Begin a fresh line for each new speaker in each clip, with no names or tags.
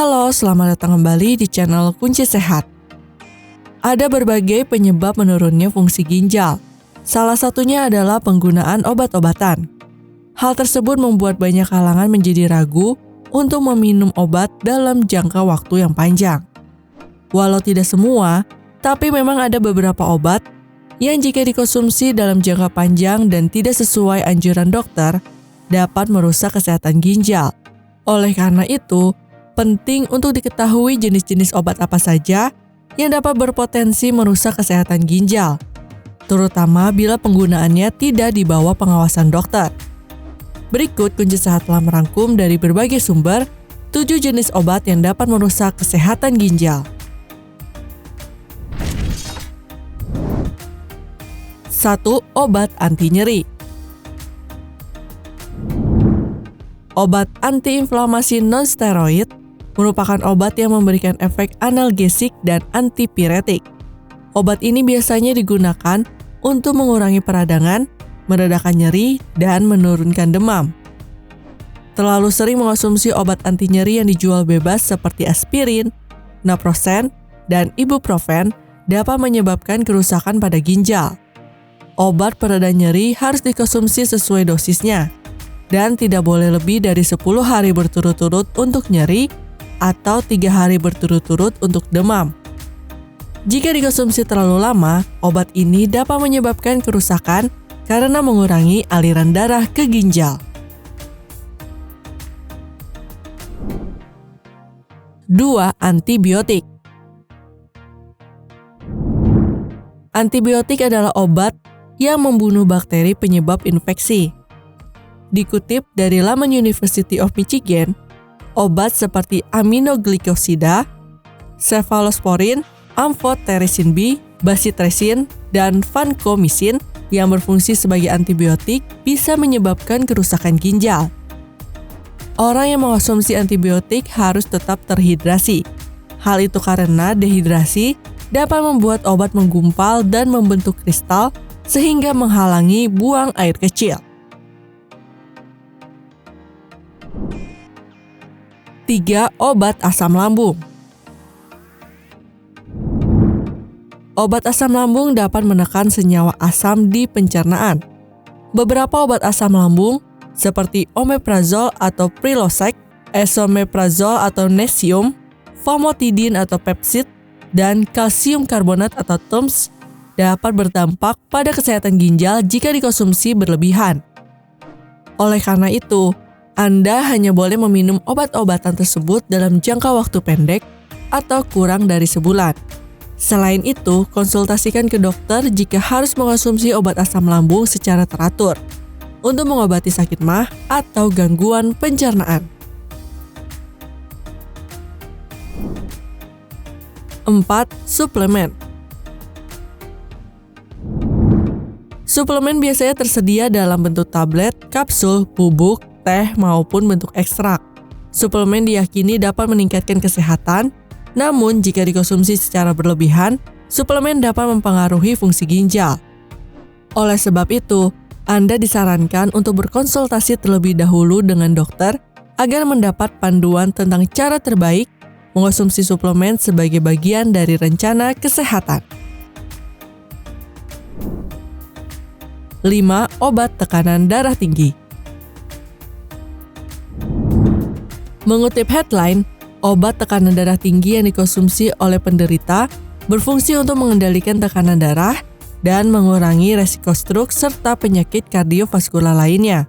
Halo, selamat datang kembali di channel Kunci Sehat. Ada berbagai penyebab menurunnya fungsi ginjal. Salah satunya adalah penggunaan obat-obatan. Hal tersebut membuat banyak kalangan menjadi ragu untuk meminum obat dalam jangka waktu yang panjang. Walau tidak semua, tapi memang ada beberapa obat yang jika dikonsumsi dalam jangka panjang dan tidak sesuai anjuran dokter, dapat merusak kesehatan ginjal. Oleh karena itu, penting untuk diketahui jenis-jenis obat apa saja yang dapat berpotensi merusak kesehatan ginjal, terutama bila penggunaannya tidak di bawah pengawasan dokter. Berikut Kunci Sehat telah merangkum dari berbagai sumber 7 jenis obat yang dapat merusak kesehatan ginjal. 1. Obat anti nyeri. Obat antiinflamasi non-steroid merupakan obat yang memberikan efek analgesik dan antipiretik. Obat ini biasanya digunakan untuk mengurangi peradangan, meredakan nyeri, dan menurunkan demam. Terlalu sering mengonsumsi obat anti nyeri yang dijual bebas seperti aspirin, naproxen, dan ibuprofen dapat menyebabkan kerusakan pada ginjal. Obat pereda nyeri harus dikonsumsi sesuai dosisnya, dan tidak boleh lebih dari 10 hari berturut-turut untuk nyeri atau 3 hari berturut-turut untuk demam. Jika dikonsumsi terlalu lama, obat ini dapat menyebabkan kerusakan karena mengurangi aliran darah ke ginjal. 2. Antibiotik. Antibiotik adalah obat yang membunuh bakteri penyebab infeksi. Dikutip dari laman University of Michigan, obat seperti aminoglikosida, cefalosporin, amphotericin B, bacitracin, dan vancomycin yang berfungsi sebagai antibiotik bisa menyebabkan kerusakan ginjal. Orang yang mengonsumsi antibiotik harus tetap terhidrasi. Hal itu karena dehidrasi dapat membuat obat menggumpal dan membentuk kristal sehingga menghalangi buang air kecil. 3. Obat asam lambung. Obat asam lambung dapat menekan senyawa asam di pencernaan. Beberapa obat asam lambung seperti omeprazol atau Prilosec, esomeprazol atau Nexium, famotidin atau Pepcid, dan kalsium karbonat atau Tums dapat berdampak pada kesehatan ginjal jika dikonsumsi berlebihan. Oleh karena itu, Anda hanya boleh meminum obat-obatan tersebut dalam jangka waktu pendek atau kurang dari sebulan. Selain itu, konsultasikan ke dokter jika harus mengonsumsi obat asam lambung secara teratur untuk mengobati sakit mah atau gangguan pencernaan. 4. Suplemen. Suplemen biasanya tersedia dalam bentuk tablet, kapsul, bubuk, teh, maupun bentuk ekstrak. Suplemen diyakini dapat meningkatkan kesehatan, namun jika dikonsumsi secara berlebihan, suplemen dapat mempengaruhi fungsi ginjal. Oleh sebab itu, Anda disarankan untuk berkonsultasi terlebih dahulu dengan dokter agar mendapat panduan tentang cara terbaik mengonsumsi suplemen sebagai bagian dari rencana kesehatan. 5. Obat tekanan darah tinggi. Mengutip headline, obat tekanan darah tinggi yang dikonsumsi oleh penderita berfungsi untuk mengendalikan tekanan darah dan mengurangi resiko stroke serta penyakit kardiovaskular lainnya.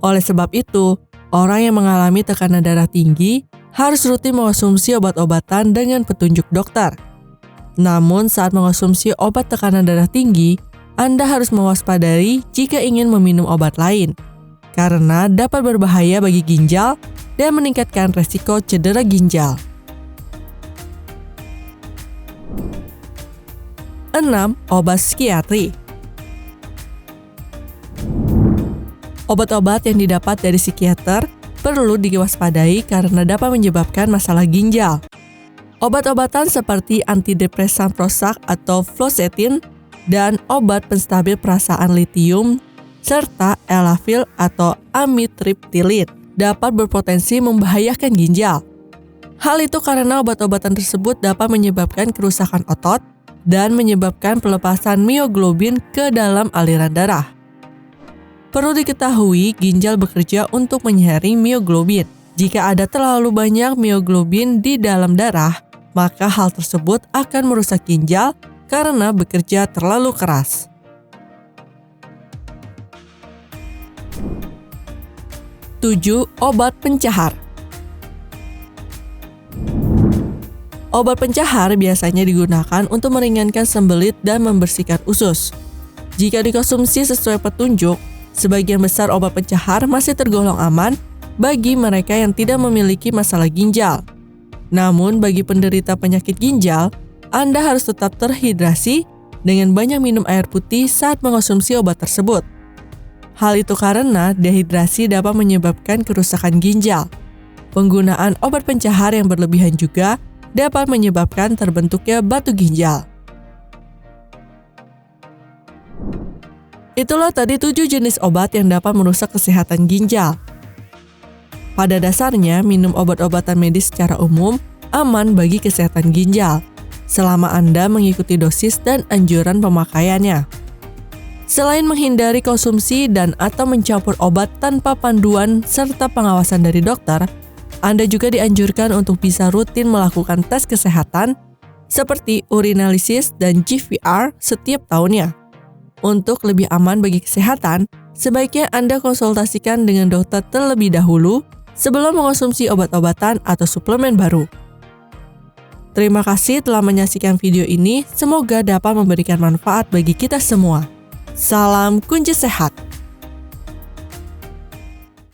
Oleh sebab itu, orang yang mengalami tekanan darah tinggi harus rutin mengonsumsi obat-obatan dengan petunjuk dokter. Namun saat mengonsumsi obat tekanan darah tinggi, Anda harus mewaspadai jika ingin meminum obat lain, karena dapat berbahaya bagi ginjal dan meningkatkan resiko cedera ginjal. 6. Obat psikiatri. Obat-obat yang didapat dari psikiater perlu diwaspadai karena dapat menyebabkan masalah ginjal. Obat-obatan seperti antidepresan Prozac atau fluoxetine dan obat penstabil perasaan litium serta elafil atau amitriptyline dapat berpotensi membahayakan ginjal. Hal itu karena obat-obatan tersebut dapat menyebabkan kerusakan otot dan menyebabkan pelepasan mioglobin ke dalam aliran darah. Perlu diketahui, ginjal bekerja untuk menyaring mioglobin. Jika ada terlalu banyak mioglobin di dalam darah, maka hal tersebut akan merusak ginjal karena bekerja terlalu keras. 7. Obat pencahar. Obat pencahar biasanya digunakan untuk meringankan sembelit dan membersihkan usus. Jika dikonsumsi sesuai petunjuk, sebagian besar obat pencahar masih tergolong aman bagi mereka yang tidak memiliki masalah ginjal. Namun bagi penderita penyakit ginjal, Anda harus tetap terhidrasi dengan banyak minum air putih saat mengonsumsi obat tersebut. Hal itu karena dehidrasi dapat menyebabkan kerusakan ginjal. Penggunaan obat pencahar yang berlebihan juga dapat menyebabkan terbentuknya batu ginjal. Itulah tadi 7 jenis obat yang dapat merusak kesehatan ginjal. Pada dasarnya, minum obat-obatan medis secara umum aman bagi kesehatan ginjal, selama Anda mengikuti dosis dan anjuran pemakaiannya. Selain menghindari konsumsi dan atau mencampur obat tanpa panduan serta pengawasan dari dokter, Anda juga dianjurkan untuk bisa rutin melakukan tes kesehatan seperti urinalisis dan GVR setiap tahunnya. Untuk lebih aman bagi kesehatan, sebaiknya Anda konsultasikan dengan dokter terlebih dahulu sebelum mengonsumsi obat-obatan atau suplemen baru. Terima kasih telah menyaksikan video ini, semoga dapat memberikan manfaat bagi kita semua. Salam kunci sehat!